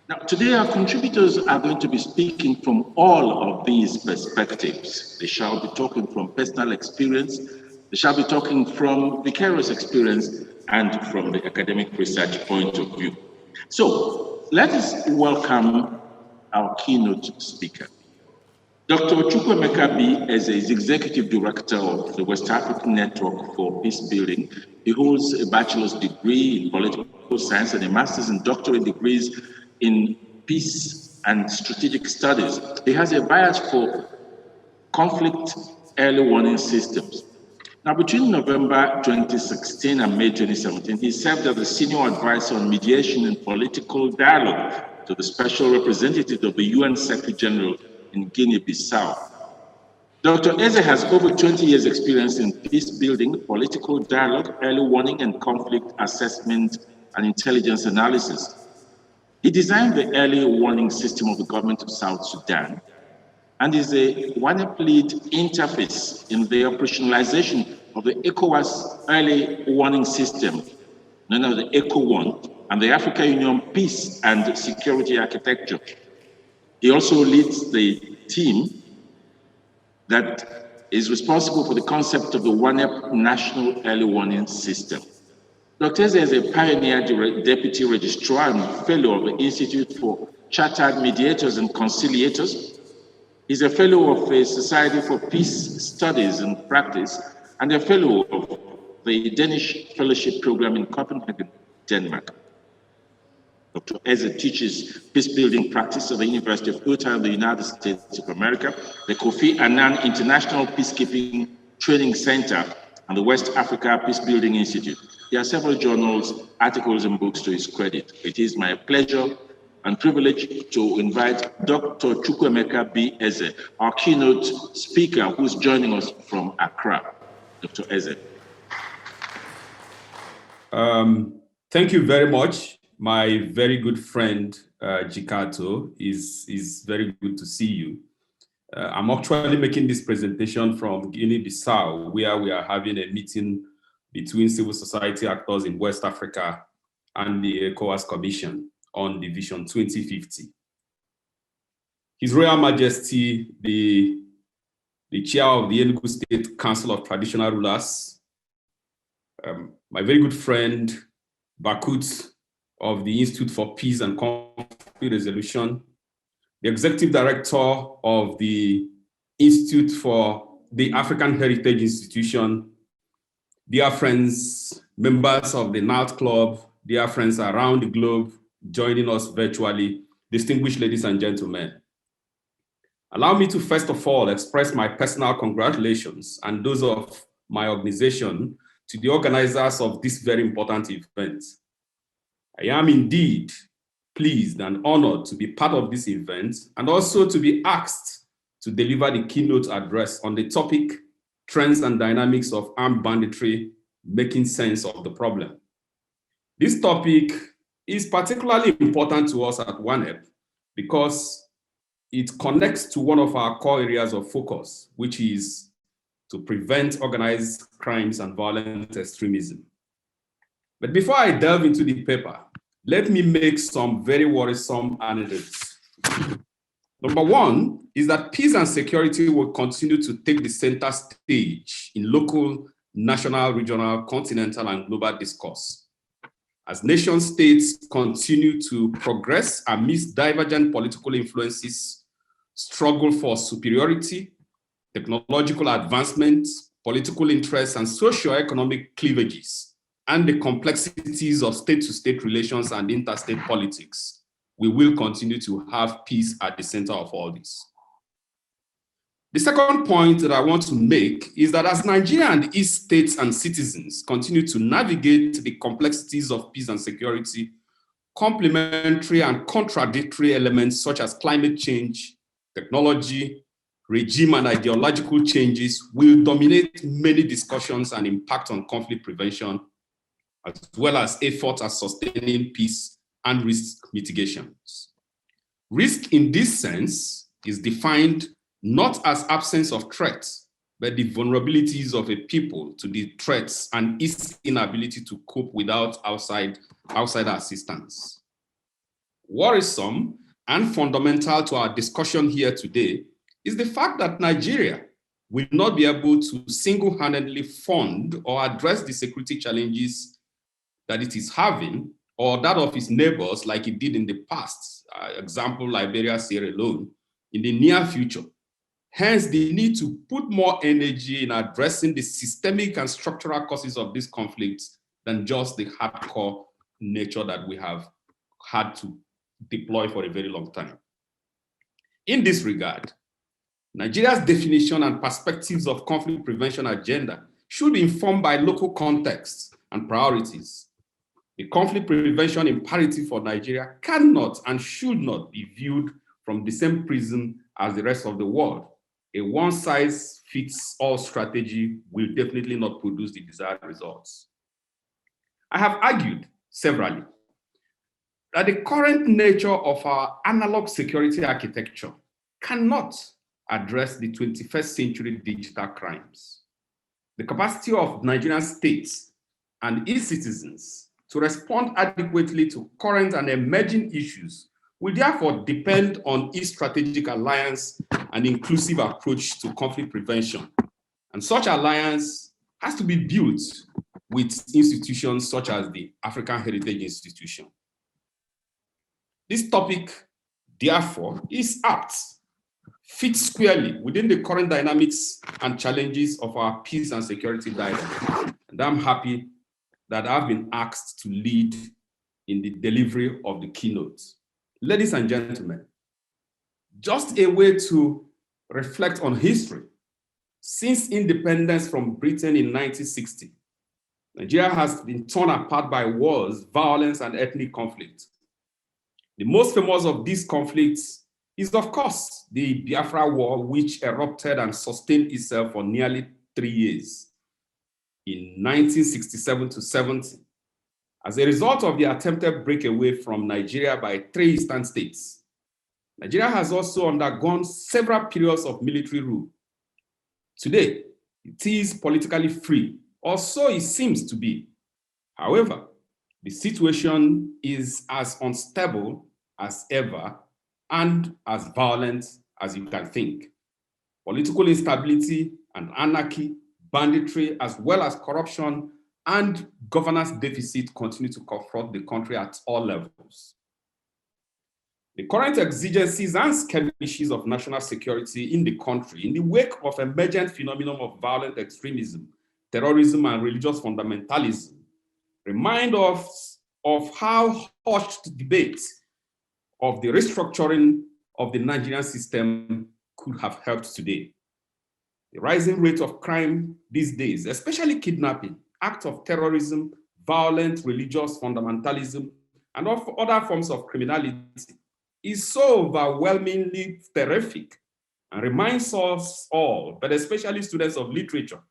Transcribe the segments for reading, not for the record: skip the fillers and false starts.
Now, today our contributors are going to be speaking from all of these perspectives. They shall be talking from personal experience, they shall be talking from vicarious experience, and from the academic research point of view. So, let us welcome our keynote speaker. Dr. Chukwuemeka B. is Executive Director of the West African Network for Peace Building. He holds a bachelor's degree in political science and a master's and doctorate degrees in peace and strategic studies. He has a bias for conflict early warning systems. Now, between November 2016 and May 2017, he served as the senior advisor on mediation and political dialogue to the special representative of the UN Secretary General in Guinea-Bissau. Dr. Eze has over 20 years' experience in peace building, political dialogue, early warning and conflict assessment, and intelligence analysis. He designed the early warning system of the government of South Sudan and is a WANEP lead interface in the operationalization of the ECOWAS early warning system, known as the ECO1, and the Africa Union Peace and Security Architecture. He also leads the team that is responsible for the concept of the WANEP National Early Warning System. Dr. Eze is a pioneer deputy registrar and fellow of the Institute for Chartered Mediators and Conciliators. He's a fellow of the Society for Peace Studies and Practice and a fellow of the Danish Fellowship Program in Copenhagen, Denmark. Dr. Eze teaches peace-building practice at the University of Utah in the United States of America, the Kofi Annan International Peacekeeping Training Center, and the West Africa Peacebuilding Institute. He has several journals, articles, and books to his credit. It is my pleasure and privilege to invite Dr. Chukwuemeka B. Eze, our keynote speaker, who's joining us from Accra. Dr. Eze. Thank you very much. My very good friend, Jikato, is very good to see you. I'm actually making this presentation from Guinea-Bissau, where we are having a meeting between civil society actors in West Africa and the ECOWAS Commission on the Vision 2050. His Royal Majesty, the chair of the Enugu State Council of Traditional Rulers, my very good friend, Bakut of the Institute for Peace and Conflict Resolution, the executive director of the Institute for the African Heritage Institution, dear friends, members of the NALT Club, dear friends around the globe joining us virtually, distinguished ladies and gentlemen. Allow me to first of all express my personal congratulations and those of my organization to the organizers of this very important event. I am indeed pleased and honored to be part of this event and also to be asked to deliver the keynote address on the topic, Trends and Dynamics of Armed Banditry, Making Sense of the Problem. This topic is particularly important to us at WANEP because it connects to one of our core areas of focus, which is to prevent organized crimes and violent extremism. But before I delve into the paper, let me make some very worrisome anecdotes. Number one is that peace and security will continue to take the center stage in local, national, regional, continental, and global discourse. As nation states continue to progress amidst divergent political influences, struggle for superiority, technological advancements, political interests, and socio-economic cleavages, and the complexities of state-to-state relations and interstate politics, we will continue to have peace at the center of all this. The second point that I want to make is that as Nigeria and its states and citizens continue to navigate the complexities of peace and security, complementary and contradictory elements such as climate change, technology, regime and ideological changes will dominate many discussions and impact on conflict prevention, as well as efforts at sustaining peace and risk mitigations. Risk in this sense is defined not as absence of threats, but the vulnerabilities of a people to the threats and its inability to cope without outsider assistance. Worrisome and fundamental to our discussion here today is the fact that Nigeria will not be able to single-handedly fund or address the security challenges that it is having, or that of its neighbors like it did in the past, example, Liberia, Sierra Leone, in the near future. Hence, the need to put more energy in addressing the systemic and structural causes of these conflicts than just the hardcore nature that we have had to deploy for a very long time. In this regard, Nigeria's definition and perspectives of conflict prevention agenda should be informed by local contexts and priorities. The conflict prevention imperative for Nigeria cannot and should not be viewed from the same prism as the rest of the world. A one-size-fits-all strategy will definitely not produce the desired results. I have argued severally that the current nature of our analog security architecture cannot address the 21st century digital crimes. The capacity of Nigerian states and its citizens to respond adequately to current and emerging issues will therefore depend on its strategic alliance and inclusive approach to conflict prevention. And such alliance has to be built with institutions such as the African Heritage Institution. This topic, therefore, is apt, fits squarely within the current dynamics and challenges of our peace and security dialogue. And I'm happy that I've been asked to lead in the delivery of the keynote. Ladies and gentlemen, just a way to reflect on history. Since independence from Britain in 1960, Nigeria has been torn apart by wars, violence, and ethnic conflict. The most famous of these conflicts is, of course, the Biafra War, which erupted and sustained itself for nearly 3 years in 1967 to 70. As a result of the attempted breakaway from Nigeria by 3 eastern states, Nigeria has also undergone several periods of military rule. Today, it is politically free, or so it seems to be. However, the situation is as unstable as ever and as violent as you can think. Political instability and anarchy, banditry, as well as corruption and governance deficit continue to confront the country at all levels. The current exigencies and skirmishes of national security in the country, in the wake of emergent phenomenon of violent extremism, terrorism, and religious fundamentalism, remind us of how hushed debate of the restructuring of the Nigerian system could have helped today. The rising rate of crime these days, especially kidnapping, acts of terrorism, violent religious fundamentalism, and of other forms of criminality, is so overwhelmingly terrific and reminds us all, but especially students of literature,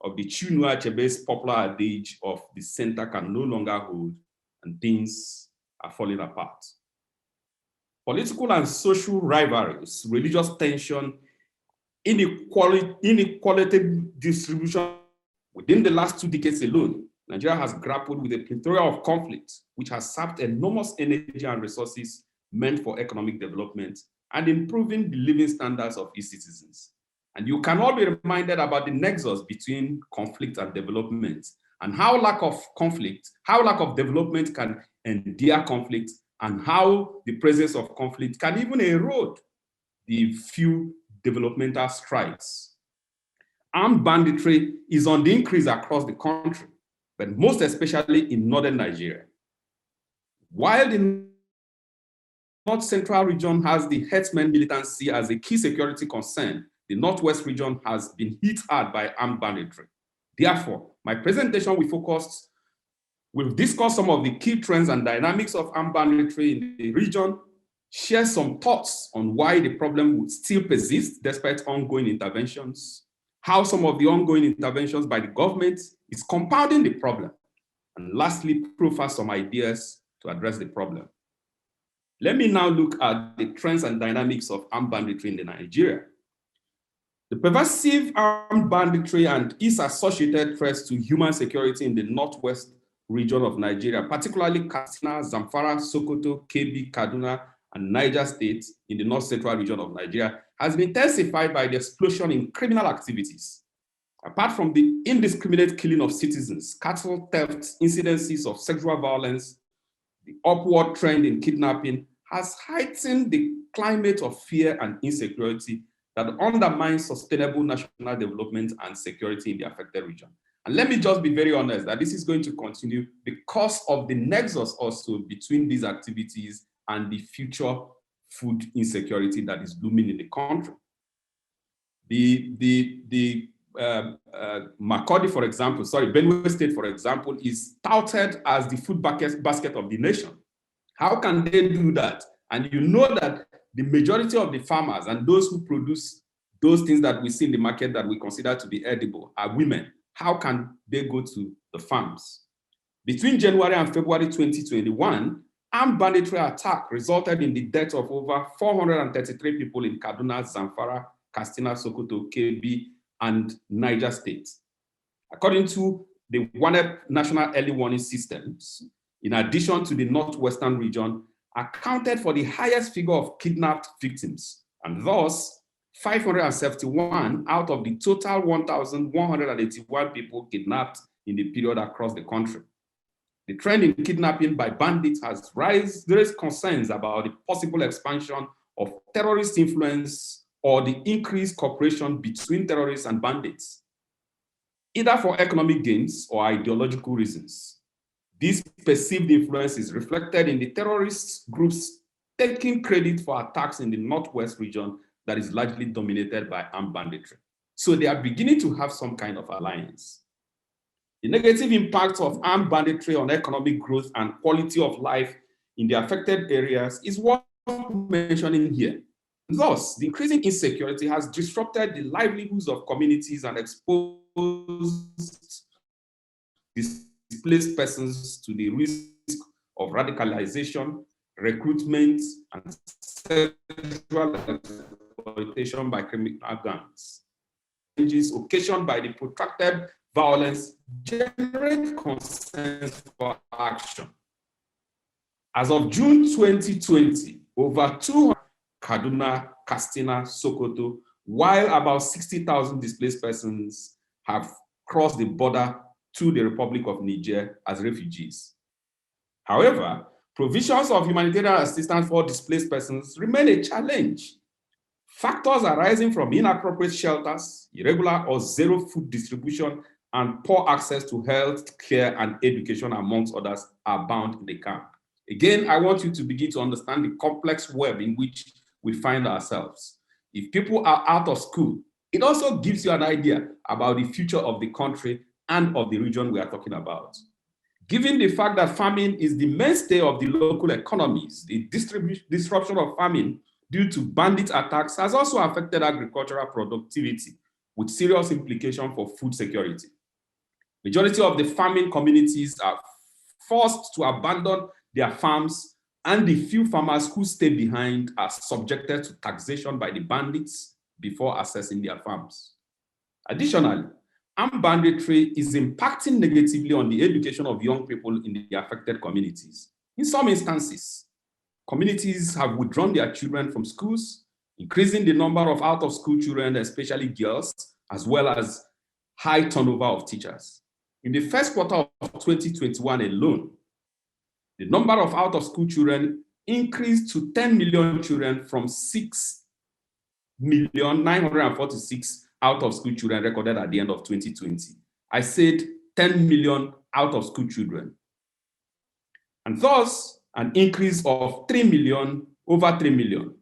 of the Chinua Achebe's popular adage of the center can no longer hold and things are falling apart. Political and social rivalries, religious tension, inequality distribution. Within the last 2 decades alone, Nigeria has grappled with a plethora of conflicts, which has sapped enormous energy and resources meant for economic development and improving the living standards of its citizens. And you can all be reminded about the nexus between conflict and development, and how lack of development can endear conflict, and how the presence of conflict can even erode the few developmental strides. Armed banditry is on the increase across the country, but most especially in northern Nigeria. While the North Central region has the herdsmen militancy as a key security concern, the Northwest region has been hit hard by armed banditry. Therefore, my presentation will discuss some of the key trends and dynamics of armed banditry in the region, share some thoughts on why the problem would still persist despite ongoing interventions, how some of the ongoing interventions by the government is compounding the problem, and lastly, profile some ideas to address the problem. Let me now look at the trends and dynamics of armed banditry in Nigeria. The pervasive armed banditry and its associated threats to human security in the Northwest region of Nigeria, particularly Katsina, Zamfara, Sokoto, Kebbi, Kaduna, and Niger State in the north central region of Nigeria, has been intensified by the explosion in criminal activities. Apart from the indiscriminate killing of citizens, cattle theft, incidences of sexual violence, the upward trend in kidnapping has heightened the climate of fear and insecurity that undermines sustainable national development and security in the affected region. And let me just be very honest that this is going to continue because of the nexus also between these activities and the future food insecurity that is looming in the country. Makurdi, for example, Benue State, for example, is touted as the food basket of the nation. How can they do that? And you know that the majority of the farmers and those who produce those things that we see in the market that we consider to be edible are women. How can they go to the farms? Between January and February 2021, armed banditry attack resulted in the death of over 433 people in Kaduna, Zamfara, Katsina, Sokoto, Kebbi, and Niger State. According to the WANEP National Early Warning Systems, in addition to the Northwestern region, accounted for the highest figure of kidnapped victims, and thus 571 out of the total 1,181 people kidnapped in the period across the country. The trend in kidnapping by bandits has raised concerns about the possible expansion of terrorist influence or the increased cooperation between terrorists and bandits, either for economic gains or ideological reasons. This perceived influence is reflected in the terrorist groups taking credit for attacks in the Northwest region that is largely dominated by armed banditry. So they are beginning to have some kind of alliance. The negative impact of armed banditry on economic growth and quality of life in the affected areas is worth mentioning here. Thus, the increasing insecurity has disrupted the livelihoods of communities and exposed displaced persons to the risk of radicalization, recruitment, and sexual exploitation by criminal gangs. Changes occasioned by the protracted violence generate concerns for action. As of June 2020, over 200 Kaduna, Katsina, Sokoto, while about 60,000 displaced persons have crossed the border to the Republic of Niger as refugees. However, provisions of humanitarian assistance for displaced persons remain a challenge. Factors arising from inappropriate shelters, irregular or zero food distribution, and poor access to health care and education, amongst others, are bound in the camp. Again, I want you to begin to understand the complex web in which we find ourselves. If people are out of school, it also gives you an idea about the future of the country and of the region we are talking about. Given the fact that farming is the mainstay of the local economies, the disruption of farming due to bandit attacks has also affected agricultural productivity, with serious implications for food security. Majority of the farming communities are forced to abandon their farms, and the few farmers who stay behind are subjected to taxation by the bandits before accessing their farms. Additionally, armed banditry is impacting negatively on the education of young people in the affected communities. In some instances, communities have withdrawn their children from schools, increasing the number of out-of-school children, especially girls, as well as high turnover of teachers. In the first quarter of 2021 alone, the number of out-of-school children increased to 10 million children from 6,946,000 out-of-school children recorded at the end of 2020. I said 10 million out-of-school children. And thus, an increase of 3 million, over 3 million.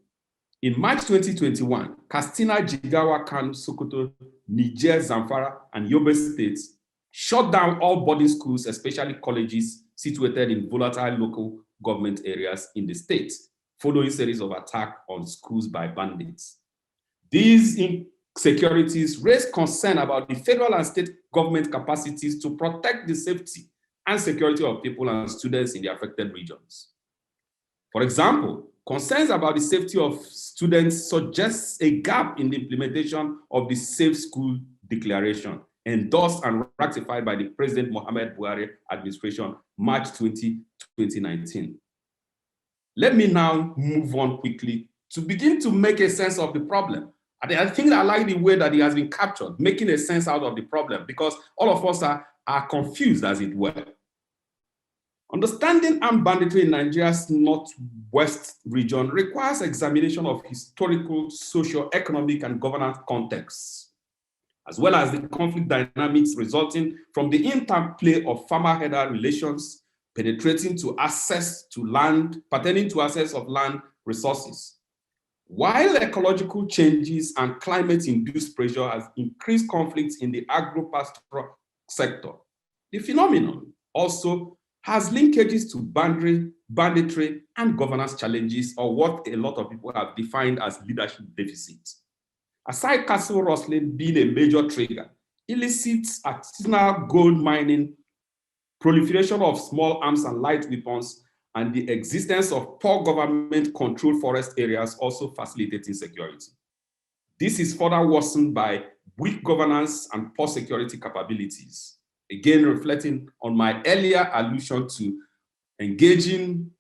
In March 2021, Katsina, Jigawa, Kano, Sokoto, Niger, Zamfara, and Yobe states shut down all boarding schools, especially colleges situated in volatile local government areas in the state, following a series of attacks on schools by bandits. These insecurities raise concern about the federal and state government capacities to protect the safety and security of people and students in the affected regions. For example, concerns about the safety of students suggests a gap in the implementation of the Safe School Declaration, endorsed and ratified by the President Mohamed Buhari administration, March 20, 2019. Let me now move on quickly to begin to make a sense of the problem. I think I like the way that it has been captured, making a sense out of the problem, because all of us are confused, as it were. Understanding armed banditry in Nigeria's northwest region requires examination of historical, socio-economic, and governance contexts, as well as the conflict dynamics resulting from the interplay of farmer-herder relations pertaining to access of land resources. While ecological changes and climate-induced pressure has increased conflicts in the agro-pastoral sector, the phenomenon also has linkages to banditry, and governance challenges, or what a lot of people have defined as leadership deficits. Aside castle rustling being a major trigger, illicit artisanal gold mining, proliferation of small arms and light weapons, and the existence of poor government-controlled forest areas also facilitate insecurity. This is further worsened by weak governance and poor security capabilities. Again, reflecting on my earlier allusion to engaging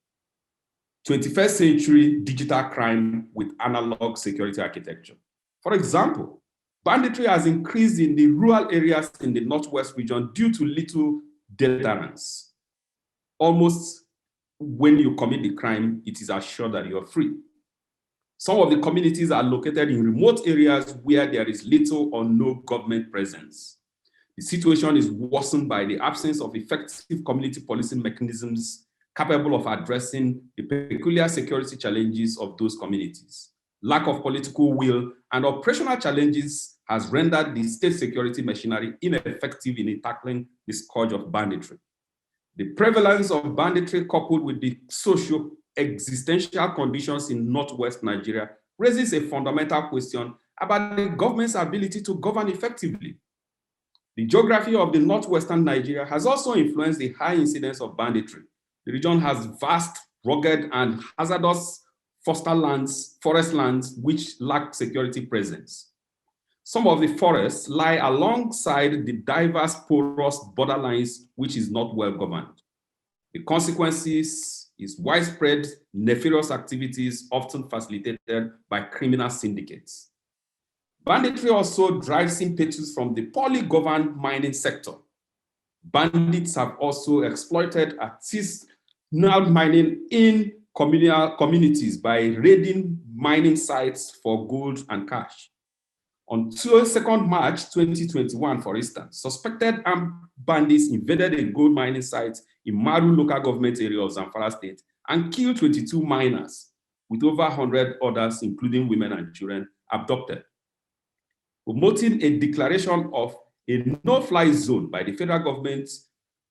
21st century digital crime with analog security architecture. For example, banditry has increased in the rural areas in the northwest region due to little deterrence. Almost when you commit the crime, it is assured that you're free. Some of the communities are located in remote areas where there is little or no government presence. The situation is worsened by the absence of effective community policing mechanisms capable of addressing the peculiar security challenges of those communities. Lack of political will and operational challenges has rendered the state security machinery ineffective in tackling the scourge of banditry. The prevalence of banditry, coupled with the socio-existential conditions in northwest Nigeria, raises a fundamental question about the government's ability to govern effectively. The geography of the northwestern Nigeria has also influenced the high incidence of banditry. The region has vast, rugged, and hazardous forest lands which lack security presence. Some of the forests lie alongside the diverse porous borderlines, which is not well governed. The consequences is widespread nefarious activities often facilitated by criminal syndicates. Banditry also drives impetus from the poorly governed mining sector. Bandits have also exploited artisanal mining in communities by raiding mining sites for gold and cash. On 2nd March 2021, for instance, suspected armed bandits invaded a gold mining site in Maru local government area of Zamfara state and killed 22 miners, with over 100 others, including women and children, abducted. Promoting a declaration of a no-fly zone by the federal government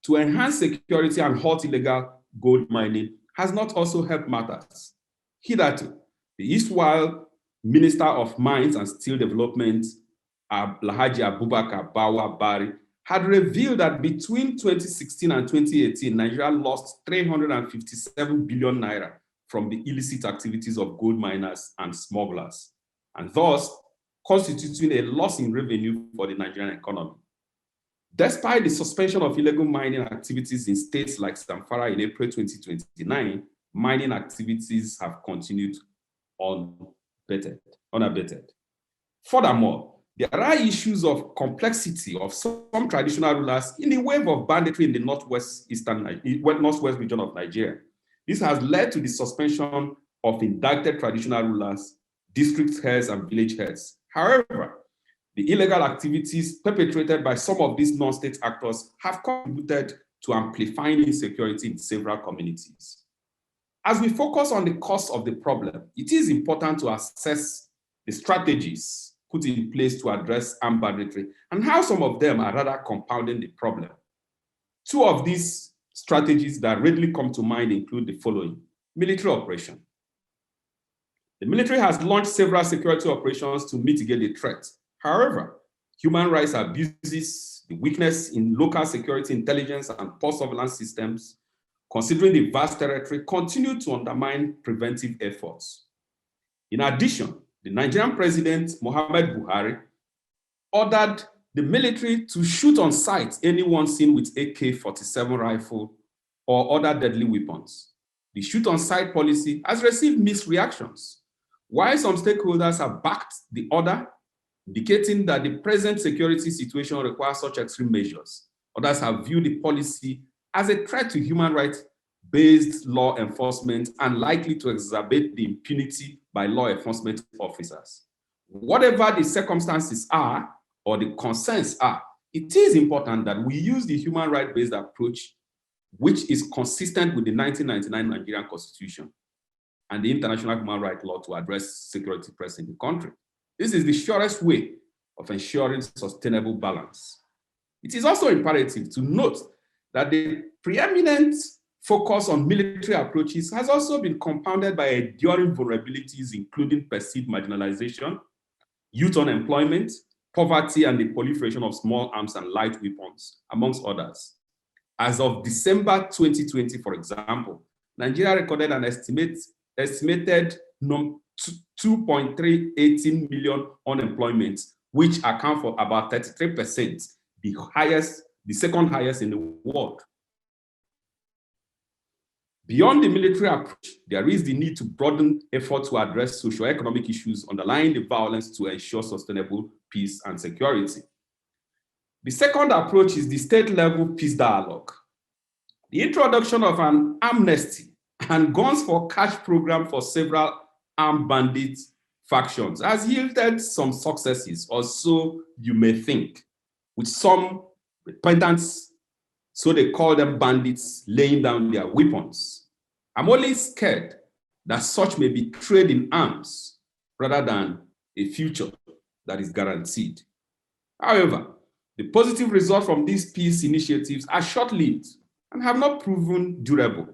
to enhance security and halt illegal gold mining has not also helped matters. Hitherto, the erstwhile Minister of Mines and Steel Development, Alhaji Abubakar Bawa Bari, had revealed that between 2016 and 2018, Nigeria lost 357 billion naira from the illicit activities of gold miners and smugglers, and thus constituting a loss in revenue for the Nigerian economy. Despite the suspension of illegal mining activities in states like Zamfara in April 2029, mining activities have continued unabated. Furthermore, there are issues of complexity of some traditional rulers in the wave of banditry in the northwest region of Nigeria. This has led to the suspension of indicted traditional rulers, district heads, and village heads. However, the illegal activities perpetrated by some of these non-state actors have contributed to amplifying insecurity in several communities. As we focus on the cause of the problem, it is important to assess the strategies put in place to address armed banditry and how some of them are rather compounding the problem. Two of these strategies that readily come to mind include the following: military operation. The military has launched several security operations to mitigate the threat. However, human rights abuses, the weakness in local security intelligence and poor surveillance systems, considering the vast territory, continue to undermine preventive efforts. In addition, the Nigerian President, Muhammad Buhari, ordered the military to shoot on sight anyone seen with AK-47 rifle or other deadly weapons. The shoot on sight policy has received mixed reactions. While some stakeholders have backed the order, indicating that the present security situation requires such extreme measures, others have viewed the policy as a threat to human rights-based law enforcement and likely to exacerbate the impunity by law enforcement officers. Whatever the circumstances are, or the concerns are, it is important that we use the human rights-based approach, which is consistent with the 1999 Nigerian Constitution and the international human rights law to address security threats in the country. This is the surest way of ensuring sustainable balance. It is also imperative to note that the preeminent focus on military approaches has also been compounded by enduring vulnerabilities, including perceived marginalization, youth unemployment, poverty, and the proliferation of small arms and light weapons, amongst others. As of December 2020, for example, Nigeria recorded an estimated 2.318 million unemployment, which account for about 33%, the second highest in the world. Beyond the military approach, there is the need to broaden efforts to address socio-economic issues underlying the violence to ensure sustainable peace and security. The second approach is the state-level peace dialogue. The introduction of an amnesty and guns for cash program for several armed bandit factions has yielded some successes, or so you may think, with some repentance, so they call them bandits, laying down their weapons. I'm only scared that such may be trade in arms rather than a future that is guaranteed. However, the positive results from these peace initiatives are short-lived and have not proven durable.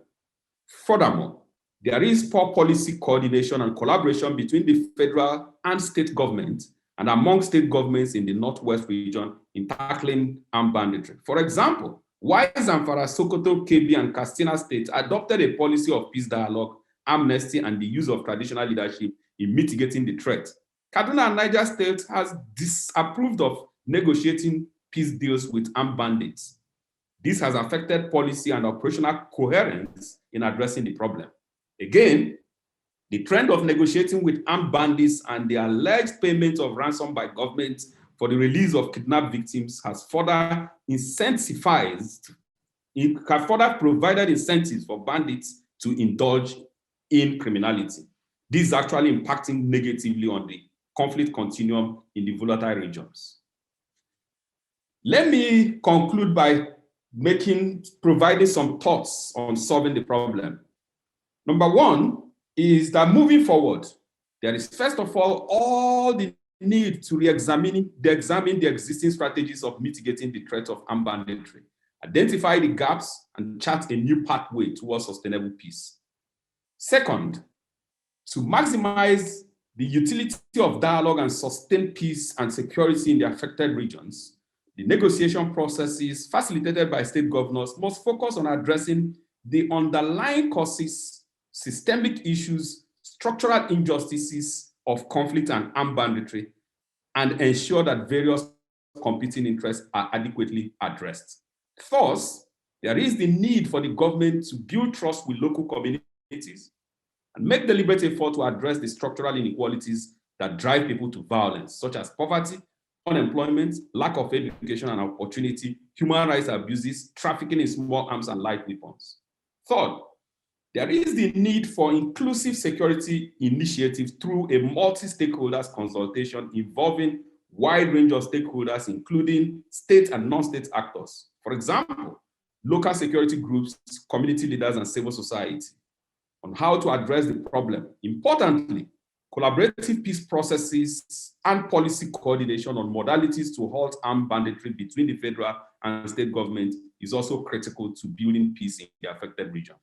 Furthermore, there is poor policy coordination and collaboration between the federal and state governments and among state governments in the Northwest region in tackling armed banditry. For example, while Zamfara, Sokoto, Kebbi, and Katsina states adopted a policy of peace dialogue, amnesty, and the use of traditional leadership in mitigating the threat, Kaduna and Niger states has disapproved of negotiating peace deals with armed bandits. This has affected policy and operational coherence in addressing the problem. Again, the trend of negotiating with armed bandits and the alleged payment of ransom by government for the release of kidnapped victims has further provided incentives for bandits to indulge in criminality. This is actually impacting negatively on the conflict continuum in the volatile regions. Let me conclude by providing some thoughts on solving the problem. Number one is that moving forward, there is first of all the need to examine the existing strategies of mitigating the threat of armed banditry, identify the gaps, and chart a new pathway towards sustainable peace. Second, to maximize the utility of dialogue and sustain peace and security in the affected regions, the negotiation processes facilitated by state governors must focus on addressing the underlying causes, systemic issues, structural injustices of conflict and armed banditry, and ensure that various competing interests are adequately addressed. Thus, there is the need for the government to build trust with local communities and make deliberate effort to address the structural inequalities that drive people to violence, such as poverty, unemployment, lack of education and opportunity, human rights abuses, trafficking in small arms and light weapons. Third, there is the need for inclusive security initiatives through a multi-stakeholders consultation involving a wide range of stakeholders, including state and non-state actors. For example, local security groups, community leaders, and civil society on how to address the problem. Importantly, collaborative peace processes and policy coordination on modalities to halt armed banditry between the federal and state government is also critical to building peace in the affected region.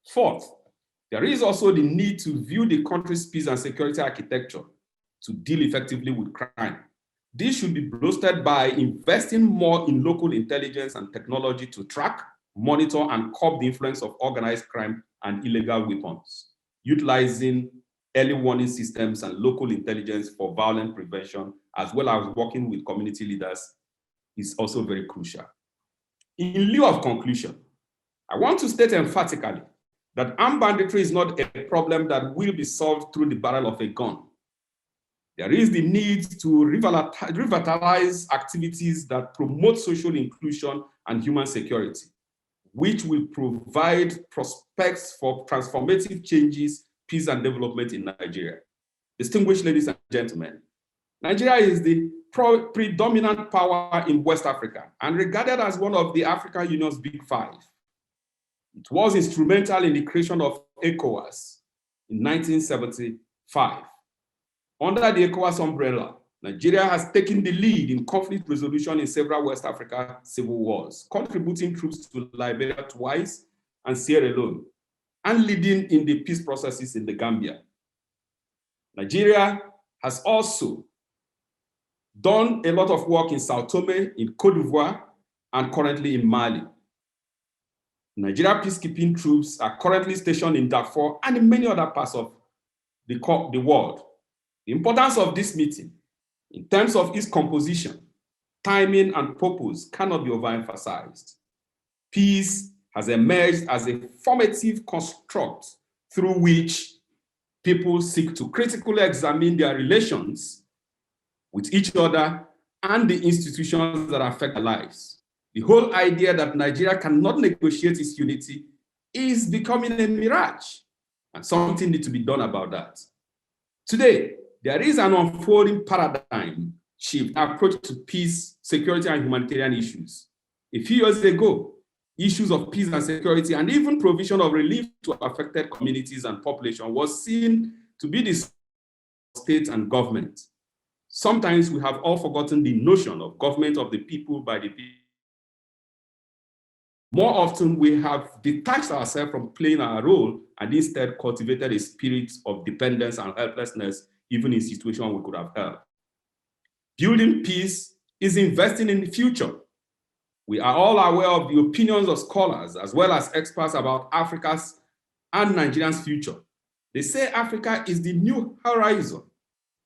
Fourth, there is also the need to view the country's peace and security architecture to deal effectively with crime. This should be bolstered by investing more in local intelligence and technology to track, monitor, and curb the influence of organized crime and illegal weapons, utilizing early warning systems, and local intelligence for violent prevention, as well as working with community leaders, is also very crucial. In lieu of conclusion, I want to state emphatically that armed banditry is not a problem that will be solved through the barrel of a gun. There is the need to revitalize activities that promote social inclusion and human security, which will provide prospects for transformative changes, peace, and development in Nigeria. Distinguished ladies and gentlemen, Nigeria is the predominant power in West Africa and regarded as one of the African Union's Big Five. It was instrumental in the creation of ECOWAS in 1975. Under the ECOWAS umbrella, Nigeria has taken the lead in conflict resolution in several West Africa civil wars, contributing troops to Liberia twice and Sierra Leone, and leading in the peace processes in the Gambia. Nigeria has also done a lot of work in Sao Tome, in Cote d'Ivoire, and currently in Mali. Nigeria peacekeeping troops are currently stationed in Darfur and in many other parts of the world. The importance of this meeting, in terms of its composition, timing, and purpose, cannot be overemphasized. Peace has emerged as a formative construct through which people seek to critically examine their relations with each other and the institutions that affect their lives. The whole idea that Nigeria cannot negotiate its unity is becoming a mirage, and something needs to be done about that. Today, there is an unfolding paradigm shift approach to peace, security, and humanitarian issues. A few years ago, issues of peace and security and even provision of relief to affected communities and population was seen to be the state and government. Sometimes we have all forgotten the notion of government of the people by the people. More often, we have detached ourselves from playing our role and instead cultivated a spirit of dependence and helplessness, even in situations we could have helped. Building peace is investing in the future. We are all aware of the opinions of scholars as well as experts about Africa's and Nigeria's future. They say Africa is the new horizon,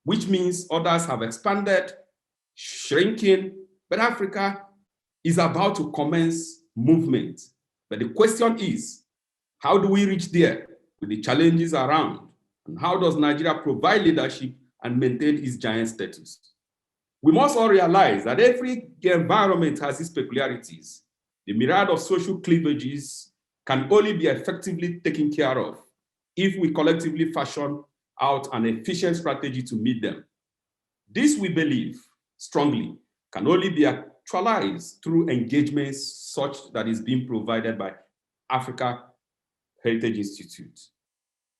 which means others have expanded, shrinking, but Africa is about to commence movement. But the question is, how do we reach there with the challenges around? And how does Nigeria provide leadership and maintain its giant status? We must all realize that every environment has its peculiarities. The myriad of social cleavages can only be effectively taken care of if we collectively fashion out an efficient strategy to meet them. This, we believe strongly, can only be actualized through engagements such that is being provided by Africa Heritage Institute.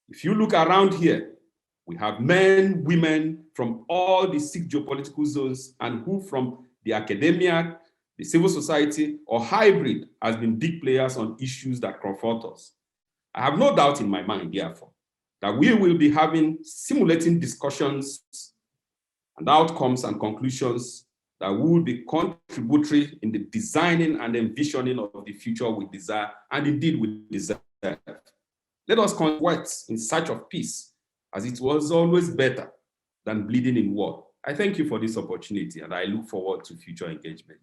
If you look around here, we have men, women from all the 6 geopolitical zones and who from the academia, the civil society, or hybrid has been big players on issues that confront us. I have no doubt in my mind, therefore, that we will be having simulating discussions and outcomes and conclusions that will be contributory in the designing and envisioning of the future we desire, and indeed we deserve. Let us convert in search of peace, as it was always better than bleeding in war. I thank you for this opportunity, and I look forward to future engagement.